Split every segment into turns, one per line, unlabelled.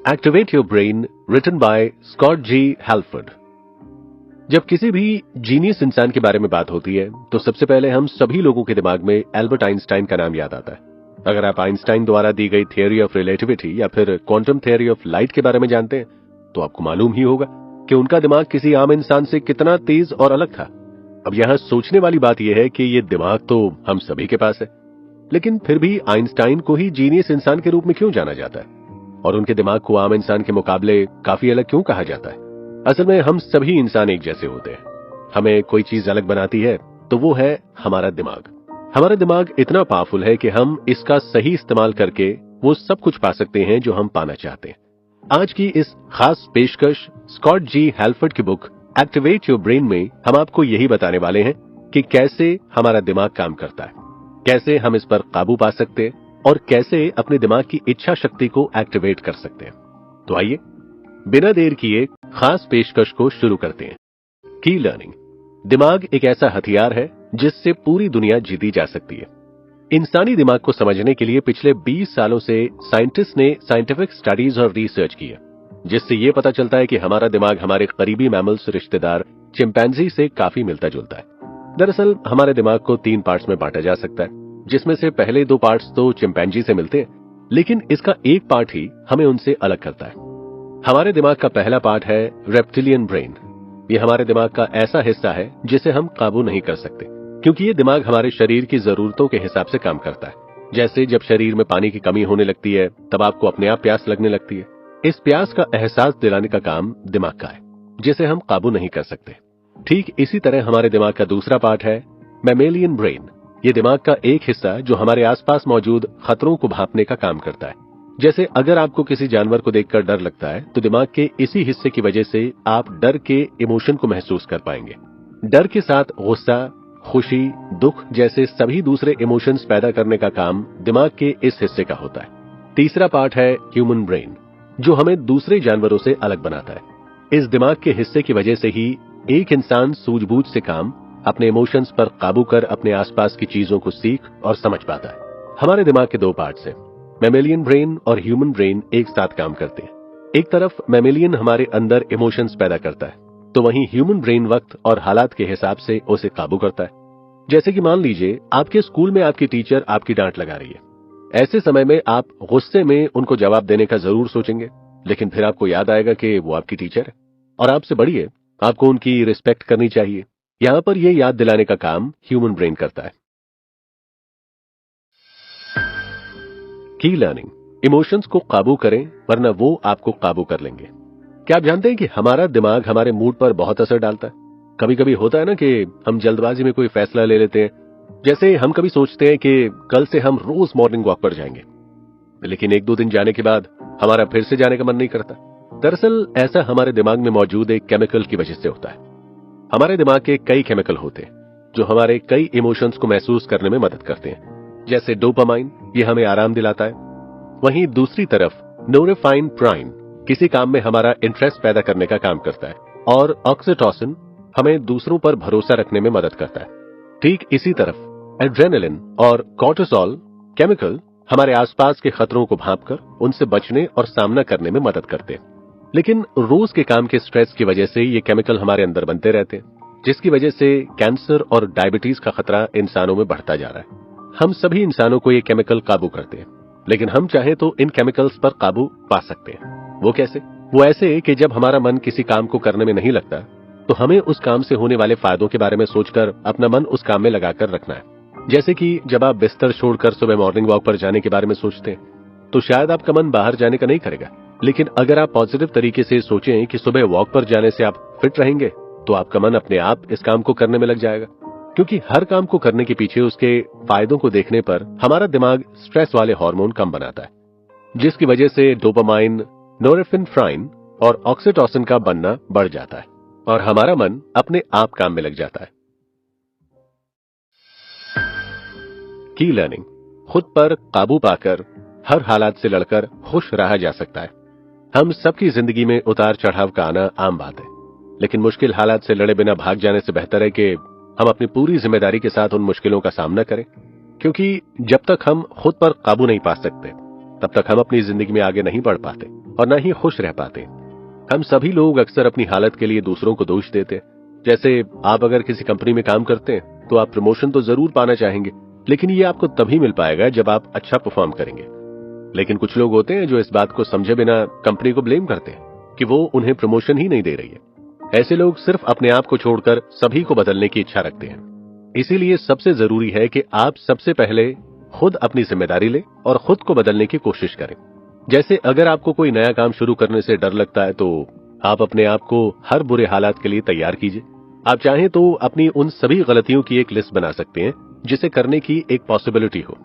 Activate your brain, written by Scott G Halford. जब किसी भी जीनियस इंसान के बारे में बात होती है तो सबसे पहले हम सभी लोगों के दिमाग में एल्बर्ट आइंस्टाइन का नाम याद आता है। अगर आप आइंस्टाइन द्वारा दी गई थियरी ऑफ रिलेटिविटी या फिर क्वांटम थियरी ऑफ लाइट के बारे में जानते हैं तो आपको मालूम ही होगा कि उनका दिमाग किसी आम इंसान से कितना तेज और अलग था। अब यहां सोचने वाली बात यह है कि ये दिमाग तो हम सभी के पास है, लेकिन फिर भी आइंस्टाइन को ही जीनियस इंसान के रूप में क्यों जाना जाता है और उनके दिमाग को आम इंसान के मुकाबले काफी अलग क्यों कहा जाता है? असल में हम सभी इंसान एक जैसे होते हैं। हमें कोई चीज अलग बनाती है तो वो है हमारा दिमाग। हमारा दिमाग इतना पावरफुल है कि हम इसका सही इस्तेमाल करके वो सब कुछ पा सकते हैं जो हम पाना चाहते हैं। आज की इस खास पेशकश स्कॉट जी हैल्फर्ड की बुक एक्टिवेट योर ब्रेन में हम आपको यही बताने वाले हैं कि कैसे हमारा दिमाग काम करता है, कैसे हम इस पर काबू पा सकते हैं और कैसे अपने दिमाग की इच्छा शक्ति को एक्टिवेट कर सकते हैं। तो आइए बिना देर किए खास पेशकश को शुरू करते हैं। की लर्निंग। दिमाग एक ऐसा हथियार है जिससे पूरी दुनिया जीती जा सकती है। इंसानी दिमाग को समझने के लिए पिछले 20 सालों से साइंटिस्ट ने साइंटिफिक स्टडीज और रिसर्च की है, जिससे यह पता चलता है कि हमारा दिमाग हमारे करीबी मैमल्स रिश्तेदार चिंपैंजी से काफी मिलता जुलता है। दरअसल हमारे दिमाग को 3 पार्ट्स में बांटा जा सकता है, जिसमें से पहले 2 पार्ट्स तो चिंपैंजी से मिलते हैं, लेकिन इसका एक पार्ट ही हमें उनसे अलग करता है। हमारे दिमाग का पहला पार्ट है रेप्टिलियन ब्रेन। यह हमारे दिमाग का ऐसा हिस्सा है जिसे हम काबू नहीं कर सकते, क्योंकि ये दिमाग हमारे शरीर की जरूरतों के हिसाब से काम करता है। जैसे जब शरीर में पानी की कमी होने लगती है तब आपको अपने आप प्यास लगने लगती है। इस प्यास का एहसास दिलाने का काम दिमाग का है, जिसे हम काबू नहीं कर सकते। ठीक इसी तरह हमारे दिमाग का दूसरा पार्ट है मैमेलियन ब्रेन। ये दिमाग का एक हिस्सा जो हमारे आसपास मौजूद खतरों को भांपने का काम करता है। जैसे अगर आपको किसी जानवर को देखकर डर लगता है तो दिमाग के इसी हिस्से की वजह से आप डर के इमोशन को महसूस कर पाएंगे। डर के साथ गुस्सा, खुशी, दुख जैसे सभी दूसरे इमोशंस पैदा करने का काम दिमाग के इस हिस्से का होता है। तीसरा पार्ट है ह्यूमन ब्रेन, जो हमें दूसरे जानवरों से अलग बनाता है। इस दिमाग के हिस्से की वजह से ही एक इंसान सूझबूझ से काम, अपने इमोशंस पर काबू कर अपने आसपास की चीजों को सीख और समझ पाता है। हमारे दिमाग के 2 पार्ट्स हैं, मैमेलियन ब्रेन और ह्यूमन ब्रेन एक साथ काम करते हैं। एक तरफ मैमेलियन हमारे अंदर इमोशंस पैदा करता है, तो वहीं ह्यूमन ब्रेन वक्त और हालात के हिसाब से उसे काबू करता है। जैसे कि मान लीजिए आपके स्कूल में आपकी टीचर आपकी डांट लगा रही है। ऐसे समय में आप गुस्से में उनको जवाब देने का जरूर सोचेंगे, लेकिन फिर आपको याद आएगा कि वो आपकी टीचर है और आपसे बड़ी है, आपको उनकी रिस्पेक्ट करनी चाहिए। यहां पर यह याद दिलाने का काम ह्यूमन ब्रेन करता है। की लर्निंग। इमोशंस को काबू करें वरना वो आपको काबू कर लेंगे। क्या आप जानते हैं कि हमारा दिमाग हमारे मूड पर बहुत असर डालता है? कभी कभी होता है ना कि हम जल्दबाजी में कोई फैसला ले लेते हैं। जैसे हम कभी सोचते हैं कि कल से हम रोज मॉर्निंग वॉक पर जाएंगे, लेकिन 1-2 दिन जाने के बाद हमारा फिर से जाने का मन नहीं करता। दरअसल ऐसा हमारे दिमाग में मौजूद एक केमिकल की वजह से होता है। हमारे दिमाग के कई केमिकल होते हैं जो हमारे कई इमोशंस को महसूस करने में मदद करते हैं। जैसे डोपामाइन, ये हमें आराम दिलाता है। वहीं दूसरी तरफ नोरेफाइन किसी काम में हमारा इंटरेस्ट पैदा करने का काम करता है और ऑक्सीटोसिन हमें दूसरों पर भरोसा रखने में मदद करता है। ठीक इसी तरफ एड्रेनलिन और कॉर्टिसोल केमिकल हमारे आसपास के खतरों को भांपकर उनसे बचने और सामना करने में मदद करते हैं। लेकिन रोज के काम के स्ट्रेस की वजह से ये केमिकल हमारे अंदर बनते रहते हैं, जिसकी वजह से कैंसर और डायबिटीज का खतरा इंसानों में बढ़ता जा रहा है। हम सभी इंसानों को ये केमिकल काबू करते हैं, लेकिन हम चाहे तो इन केमिकल्स पर काबू पा सकते हैं। वो कैसे? वो ऐसे कि जब हमारा मन किसी काम को करने में नहीं लगता तो हमें उस काम से होने वाले फायदों के बारे में सोचकर अपना मन उस काम में लगाकर रखना है। जैसे कि जब आप बिस्तर छोड़कर सुबह मॉर्निंग वॉक पर जाने के बारे में सोचते हैं तो शायद आपका मन बाहर जाने का नहीं करेगा, लेकिन अगर आप पॉजिटिव तरीके से सोचें कि सुबह वॉक पर जाने से आप फिट रहेंगे तो आपका मन अपने आप इस काम को करने में लग जाएगा। क्योंकि हर काम को करने के पीछे उसके फायदों को देखने पर हमारा दिमाग स्ट्रेस वाले हार्मोन कम बनाता है, जिसकी वजह से डोपामाइन, नोरेफिनेफ्राइन और ऑक्सीटोसिन का बनना बढ़ जाता है और हमारा मन अपने आप काम में लग जाता है। की लर्निंग। खुद पर काबू पाकर हर हालात से लड़कर खुश रहा जा सकता है। हम सबकी जिंदगी में उतार चढ़ाव का आना आम बात है, लेकिन मुश्किल हालात से लड़े बिना भाग जाने से बेहतर है कि हम अपनी पूरी जिम्मेदारी के साथ उन मुश्किलों का सामना करें। क्योंकि जब तक हम खुद पर काबू नहीं पा सकते तब तक हम अपनी जिंदगी में आगे नहीं बढ़ पाते और न ही खुश रह पाते। हम सभी लोग अक्सर अपनी हालत के लिए दूसरों को दोष देते हैं। जैसे आप अगर किसी कंपनी में काम करते हैं तो आप प्रमोशन तो जरूर पाना चाहेंगे, लेकिन ये आपको तभी मिल पाएगा जब आप अच्छा परफॉर्म करेंगे। लेकिन कुछ लोग होते हैं जो इस बात को समझे बिना कंपनी को ब्लेम करते हैं कि वो उन्हें प्रमोशन ही नहीं दे रही है। ऐसे लोग सिर्फ अपने आप को छोड़कर सभी को बदलने की इच्छा रखते हैं। इसीलिए सबसे जरूरी है कि आप सबसे पहले खुद अपनी जिम्मेदारी लें और खुद को बदलने की कोशिश करें। जैसे अगर आपको कोई नया काम शुरू करने से डर लगता है तो आप अपने आप को हर बुरे हालात के लिए तैयार कीजिए। आप चाहें तो अपनी उन सभी गलतियों की एक लिस्ट बना सकते हैं जिसे करने की एक पॉसिबिलिटी हो,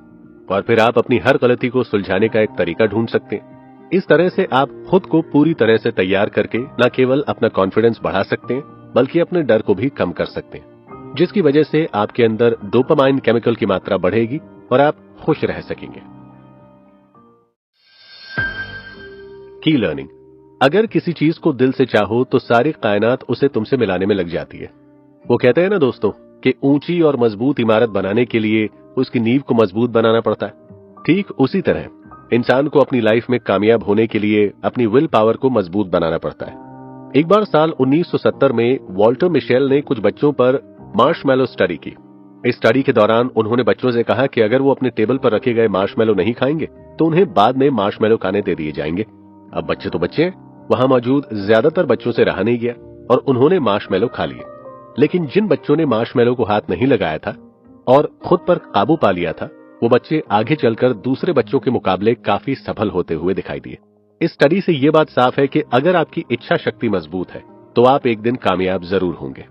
और फिर आप अपनी हर गलती को सुलझाने का एक तरीका ढूंढ सकते हैं। इस तरह से आप खुद को पूरी तरह से तैयार करके न केवल अपना कॉन्फिडेंस बढ़ा सकते हैं बल्कि अपने डर को भी कम कर सकते हैं, जिसकी वजह से आपके अंदर डोपामाइन केमिकल की मात्रा बढ़ेगी और आप खुश रह सकेंगे। की लर्निंग। अगर किसी चीज को दिल से चाहो तो सारी कायनात उसे तुमसे मिलाने में लग जाती है। वो कहते हैं ना दोस्तों कि ऊंची और मजबूत इमारत बनाने के लिए उसकी नींव को मजबूत बनाना पड़ता है। ठीक उसी तरह इंसान को अपनी लाइफ में कामयाब होने के लिए अपनी विल पावर को मजबूत बनाना पड़ता है। एक बार साल 1970 में वॉल्टर मिशेल ने कुछ बच्चों पर मार्शमैलो स्टडी की। इस स्टडी के दौरान उन्होंने बच्चों से कहा कि अगर वो अपने टेबल पर रखे गए मार्शमैलो नहीं खाएंगे तो उन्हें बाद में मार्शमैलो खाने दे दिए जाएंगे। अब बच्चे तो बच्चे हैं, वहां मौजूद ज्यादातर बच्चों से रहा नहीं गया और उन्होंने मार्शमैलो खा लिए। लेकिन जिन बच्चों ने मार्शमैलो को हाथ नहीं लगाया था और खुद पर काबू पा लिया था, वो बच्चे आगे चलकर दूसरे बच्चों के मुकाबले काफी सफल होते हुए दिखाई दिए। इस स्टडी से ये बात साफ है कि अगर आपकी इच्छा शक्ति मजबूत है तो आप एक दिन कामयाब जरूर होंगे।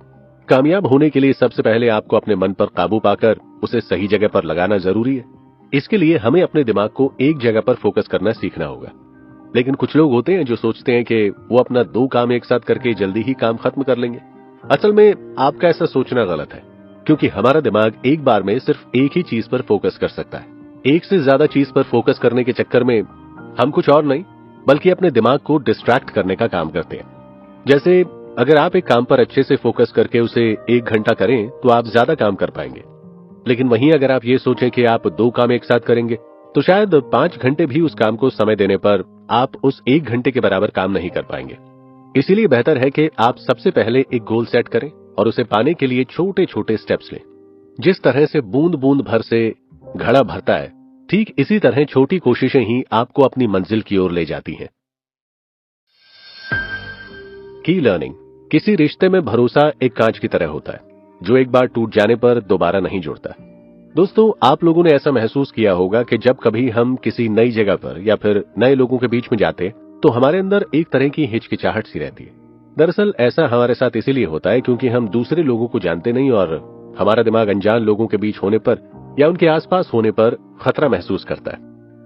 कामयाब होने के लिए सबसे पहले आपको अपने मन पर काबू पाकर उसे सही जगह पर लगाना जरूरी है। इसके लिए हमें अपने दिमाग को एक जगह पर फोकस करना सीखना होगा। लेकिन कुछ लोग होते हैं जो सोचते हैं कि वो अपना 2 काम एक साथ करके जल्दी ही काम खत्म कर लेंगे। असल में आपका ऐसा सोचना गलत है, क्योंकि हमारा दिमाग एक बार में सिर्फ एक ही चीज पर फोकस कर सकता है। एक से ज्यादा चीज पर फोकस करने के चक्कर में हम कुछ और नहीं बल्कि अपने दिमाग को डिस्ट्रैक्ट करने का काम करते हैं। जैसे अगर आप एक काम पर अच्छे से फोकस करके उसे 1 घंटा करें तो आप ज्यादा काम कर पाएंगे। लेकिन वहीं अगर आप ये सोचें कि आप 2 काम एक साथ करेंगे तो शायद 5 घंटे भी उस काम को समय देने पर आप उस 1 घंटे के बराबर काम नहीं कर पाएंगे। इसीलिए बेहतर है कि आप सबसे पहले एक गोल सेट करें और उसे पाने के लिए छोटे छोटे स्टेप्स लें। जिस तरह से बूंद बूंद भर से घड़ा भरता है, ठीक इसी तरह छोटी कोशिशें ही आपको अपनी मंजिल की ओर ले जाती हैं। की लर्निंग। किसी रिश्ते में भरोसा एक कांच की तरह होता है जो एक बार टूट जाने पर दोबारा नहीं जुड़ता। दोस्तों, आप लोगों ने ऐसा महसूस किया होगा कि जब कभी हम किसी नई जगह पर या फिर नए लोगों के बीच में जाते तो हमारे अंदर एक तरह की हिचकिचाहट सी रहती है। दरअसल ऐसा हमारे साथ इसीलिए होता है क्योंकि हम दूसरे लोगों को जानते नहीं और हमारा दिमाग अनजान लोगों के बीच होने पर या उनके आसपास होने पर खतरा महसूस करता है।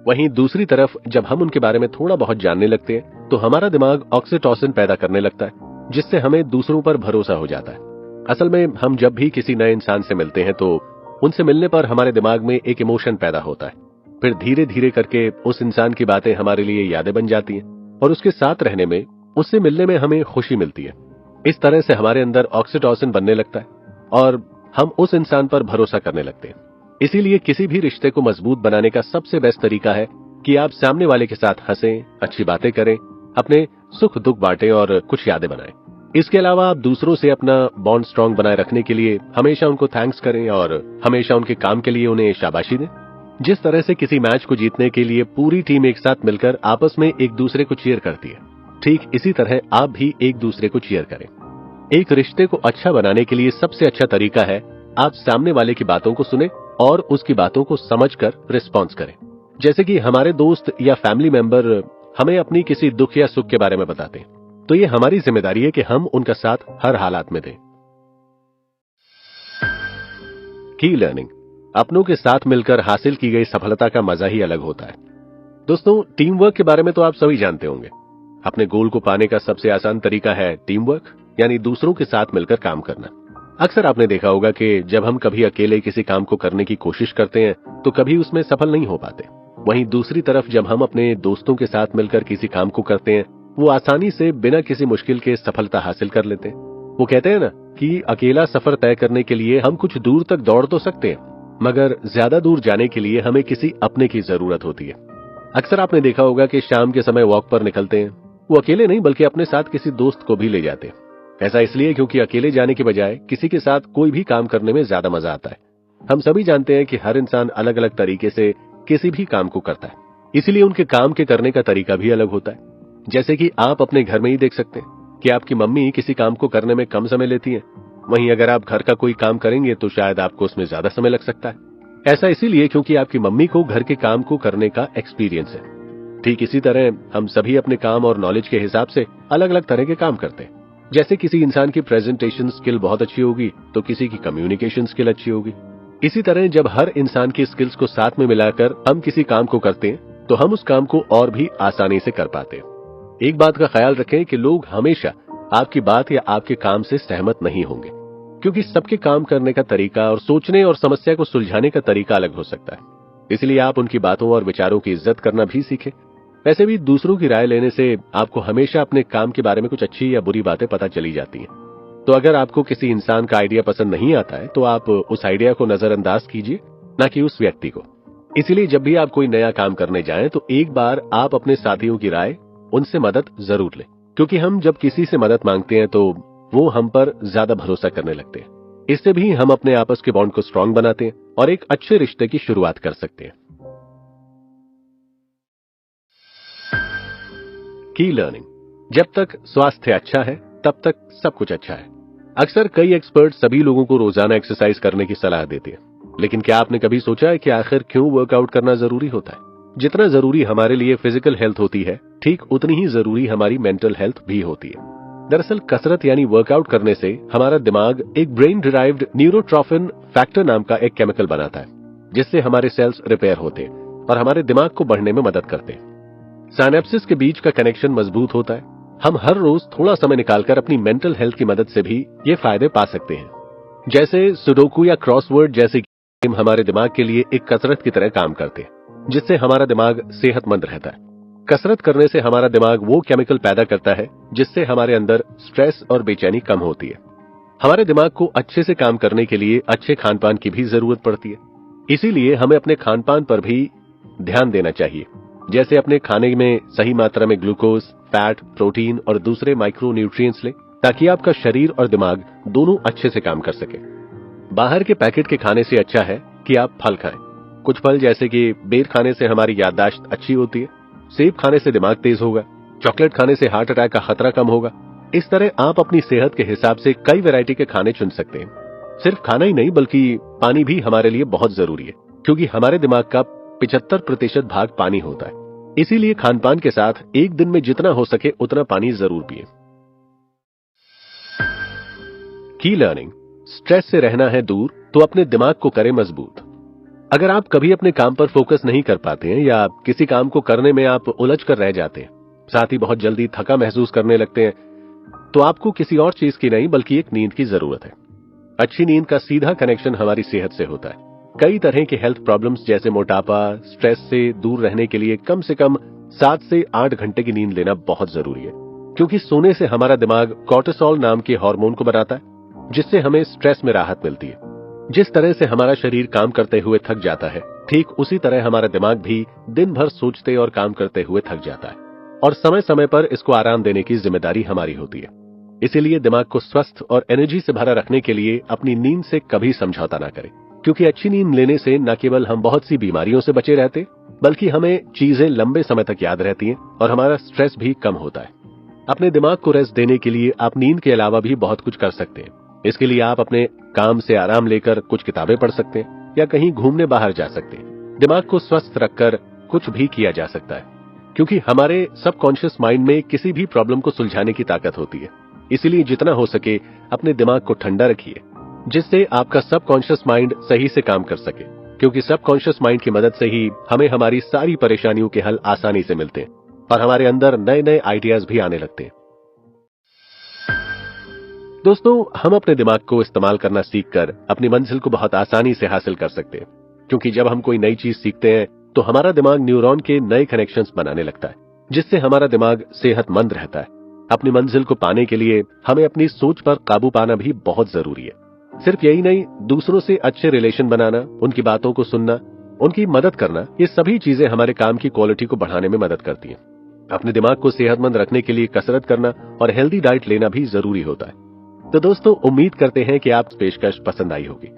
वहीं दूसरी तरफ जब हम उनके बारे में थोड़ा बहुत जानने लगते हैं तो हमारा दिमाग ऑक्सीटोसिन पैदा करने लगता है, जिससे हमें दूसरों पर भरोसा हो जाता है। असल में हम जब भी किसी नए इंसान से मिलते हैं तो उनसे मिलने पर हमारे दिमाग में एक इमोशन पैदा होता है। फिर धीरे धीरे करके उस इंसान की बातें हमारे लिए यादें बन जाती हैं और उसके साथ रहने में, उससे मिलने में हमें खुशी मिलती है। इस तरह से हमारे अंदर ऑक्सीटोसिन बनने लगता है और हम उस इंसान पर भरोसा करने लगते हैं। इसीलिए किसी भी रिश्ते को मजबूत बनाने का सबसे बेस्ट तरीका है कि आप सामने वाले के साथ हंसें, अच्छी बातें करें, अपने सुख दुख बांटें और कुछ यादें बनाएं। इसके अलावा आप दूसरों से अपना बॉन्ड स्ट्रांग बनाए रखने के लिए हमेशा उनको थैंक्स करें और हमेशा उनके काम के लिए उन्हें शाबाशी दें। जिस तरह से किसी मैच को जीतने के लिए पूरी टीम एक साथ मिलकर आपस में एक दूसरे को चीयर करती है, ठीक इसी तरह आप भी एक दूसरे को चीयर करें। एक रिश्ते को अच्छा बनाने के लिए सबसे अच्छा तरीका है आप सामने वाले की बातों को सुने और उसकी बातों को समझकर रिस्पॉन्स करें। जैसे कि हमारे दोस्त या फैमिली मेंबर हमें अपनी किसी दुख या सुख के बारे में बताते हैं तो ये हमारी जिम्मेदारी है कि हम उनका साथ हर हालात में दें। की लर्निंग। अपनों के साथ मिलकर हासिल की गई सफलता का मजा ही अलग होता है। दोस्तों, टीम वर्क के बारे में तो आप सभी जानते होंगे। अपने गोल को पाने का सबसे आसान तरीका है टीम वर्क, यानी दूसरों के साथ मिलकर काम करना। अक्सर आपने देखा होगा कि जब हम कभी अकेले किसी काम को करने की कोशिश करते हैं तो कभी उसमें सफल नहीं हो पाते। वहीं दूसरी तरफ जब हम अपने दोस्तों के साथ मिलकर किसी काम को करते हैं वो आसानी से बिना किसी मुश्किल के सफलता हासिल कर लेते हैं। वो कहते हैं ना कि अकेला सफर तय करने के लिए हम कुछ दूर तक दौड़ तो सकते हैं, मगर ज्यादा दूर जाने के लिए हमें किसी अपने की जरूरत होती है। अक्सर आपने देखा होगा कि शाम के समय वॉक पर निकलते हैं, वो अकेले नहीं बल्कि अपने साथ किसी दोस्त को भी ले जाते हैं। ऐसा इसलिए क्योंकि अकेले जाने के बजाय किसी के साथ कोई भी काम करने में ज्यादा मजा आता है। हम सभी जानते हैं कि हर इंसान अलग अलग तरीके से किसी भी काम को करता है, इसीलिए उनके काम के करने का तरीका भी अलग होता है। जैसे कि आप अपने घर में ही देख सकते हैं कि आपकी मम्मी किसी काम को करने में कम समय लेती हैं, वहीं अगर आप घर का कोई काम करेंगे तो शायद आपको उसमें ज्यादा समय लग सकता है। ऐसा इसीलिए क्योंकि आपकी मम्मी को घर के काम को करने का एक्सपीरियंस है। ठीक इसी तरह हम सभी अपने काम और नॉलेज के हिसाब से अलग अलग तरह के काम करते हैं। जैसे किसी इंसान की प्रेजेंटेशन स्किल बहुत अच्छी होगी तो किसी की कम्युनिकेशन स्किल अच्छी होगी। इसी तरह जब हर इंसान की स्किल्स को साथ में मिलाकर हम किसी काम को करते हैं तो हम उस काम को और भी आसानी से कर पाते हैं। एक बात का ख्याल रखें कि लोग हमेशा आपकी बात या आपके काम से सहमत नहीं होंगे, क्योंकि सबके काम करने का तरीका और सोचने और समस्या को सुलझाने का तरीका अलग हो सकता है। इसलिए आप उनकी बातों और विचारों की इज्जत करना भी सीखें। वैसे भी दूसरों की राय लेने से आपको हमेशा अपने काम के बारे में कुछ अच्छी या बुरी बातें पता चली जाती हैं। तो अगर आपको किसी इंसान का आइडिया पसंद नहीं आता है तो आप उस आइडिया को नजरअंदाज कीजिए, ना कि उस व्यक्ति को। इसीलिए जब भी आप कोई नया काम करने जाएं तो एक बार आप अपने साथियों की राय, उनसे मदद जरूर लें, क्योंकि हम जब किसी से मदद मांगते हैं तो वो हम पर ज्यादा भरोसा करने लगते हैं। इससे भी हम अपने आपस के बॉन्ड को स्ट्रांग बनाते हैं और एक अच्छे रिश्ते की शुरुआत कर सकते हैं। की लर्निंग। जब तक स्वास्थ्य अच्छा है तब तक सब कुछ अच्छा है। अक्सर कई एक्सपर्ट सभी लोगों को रोजाना एक्सरसाइज करने की सलाह देते हैं, लेकिन क्या आपने कभी सोचा है कि आखिर क्यों वर्कआउट करना जरूरी होता है? जितना जरूरी हमारे लिए फिजिकल हेल्थ होती है, ठीक उतनी ही जरूरी हमारी मेंटल हेल्थ भी होती है। दरअसल कसरत यानी वर्कआउट करने से हमारा दिमाग एक ब्रेन डिराइव्ड न्यूरोट्रोफिन फैक्टर नाम का एक केमिकल बनाता है, जिससे हमारे सेल्स रिपेयर होते हैं और हमारे दिमाग को बढ़ने में मदद करते हैं। साइनेप्सिस के बीच का कनेक्शन मजबूत होता है। हम हर रोज थोड़ा समय निकालकर अपनी मेंटल हेल्थ की मदद से भी ये फायदे पा सकते हैं। जैसे सुडोकू या क्रॉसवर्ड जैसे गेम हमारे दिमाग के लिए एक कसरत की तरह काम करते हैं, जिससे हमारा दिमाग सेहतमंद रहता है। कसरत करने से हमारा दिमाग वो केमिकल पैदा करता है जिससे हमारे अंदर स्ट्रेस और बेचैनी कम होती है। हमारे दिमाग को अच्छे से काम करने के लिए अच्छे खानपान की भी जरूरत पड़ती है। इसीलिए हमें अपने खानपान पर भी ध्यान देना चाहिए। जैसे अपने खाने में सही मात्रा में ग्लूकोज, फैट, प्रोटीन और दूसरे माइक्रो न्यूट्रिएंट्स लें, ताकि आपका शरीर और दिमाग दोनों अच्छे से काम कर सके। बाहर के पैकेट के खाने से अच्छा है कि आप फल खाएं। कुछ फल जैसे कि बेर खाने से हमारी याददाश्त अच्छी होती है, सेब खाने से दिमाग तेज होगा, चॉकलेट खाने से हार्ट अटैक का खतरा कम होगा। इस तरह आप अपनी सेहत के हिसाब से कई वैरायटी के खाने चुन सकते हैं। सिर्फ खाना ही नहीं बल्कि पानी भी हमारे लिए बहुत जरूरी है, क्योंकि हमारे दिमाग का 75% भाग पानी होता है। इसीलिए खानपान के साथ एक दिन में जितना हो सके उतना पानी जरूर पिएं। की लर्निंग। स्ट्रेस से रहना है दूर तो अपने दिमाग को करें मजबूत। अगर आप कभी अपने काम पर फोकस नहीं कर पाते हैं या किसी काम को करने में आप उलझ कर रह जाते हैं, साथ ही बहुत जल्दी थका महसूस करने लगते हैं, तो आपको किसी और चीज की नहीं बल्कि एक नींद की जरूरत है। अच्छी नींद का सीधा कनेक्शन हमारी सेहत से होता है। कई तरह के हेल्थ प्रॉब्लम्स जैसे मोटापा, स्ट्रेस से दूर रहने के लिए कम से कम 7 से 8 घंटे की नींद लेना बहुत जरूरी है, क्योंकि सोने से हमारा दिमाग कोर्टिसोल नाम के हार्मोन को बनाता है, जिससे हमें स्ट्रेस में राहत मिलती है। जिस तरह से हमारा शरीर काम करते हुए थक जाता है, ठीक उसी तरह हमारा दिमाग भी दिन भर सोचते और काम करते हुए थक जाता है, और समय समय पर इसको आराम देने की जिम्मेदारी हमारी होती है। इसीलिए दिमाग को स्वस्थ और एनर्जी से भरा रखने के लिए अपनी नींद से कभी समझौता ना करें, क्योंकि अच्छी नींद लेने से न केवल हम बहुत सी बीमारियों से बचे रहते, बल्कि हमें चीजें लंबे समय तक याद रहती हैं और हमारा स्ट्रेस भी कम होता है। अपने दिमाग को रेस्ट देने के लिए आप नींद के अलावा भी बहुत कुछ कर सकते हैं। इसके लिए आप अपने काम से आराम लेकर कुछ किताबें पढ़ सकते हैं या कहीं घूमने बाहर जा सकते हैं। दिमाग को स्वस्थ रखकर कुछ भी किया जा सकता है, क्योंकि हमारे सबकॉन्शियस माइंड में किसी भी प्रॉब्लम को सुलझाने की ताकत होती है। इसीलिए जितना हो सके अपने दिमाग को ठंडा रखिए, जिससे आपका सबकॉन्शियस माइंड सही से काम कर सके, क्योंकि सबकॉन्शियस माइंड की मदद से ही हमें हमारी सारी परेशानियों के हल आसानी से मिलते हैं और हमारे अंदर नए नए आइडियाज भी आने लगते हैं। दोस्तों, हम अपने दिमाग को इस्तेमाल करना सीखकर अपनी मंजिल को बहुत आसानी से हासिल कर सकते हैं, क्योंकि जब हम कोई नई चीज सीखते हैं तो हमारा दिमाग न्यूरॉन के नए कनेक्शंस बनाने लगता है, जिससे हमारा दिमाग सेहतमंद रहता है। अपनी मंजिल को पाने के लिए हमें अपनी सोच पर काबू पाना भी बहुत जरूरी है। सिर्फ यही नहीं, दूसरों से अच्छे रिलेशन बनाना, उनकी बातों को सुनना, उनकी मदद करना, ये सभी चीजें हमारे काम की क्वालिटी को बढ़ाने में मदद करती हैं। अपने दिमाग को सेहतमंद रखने के लिए कसरत करना और हेल्दी डाइट लेना भी जरूरी होता है। तो दोस्तों, उम्मीद करते हैं कि आप पेशकश पसंद आई होगी।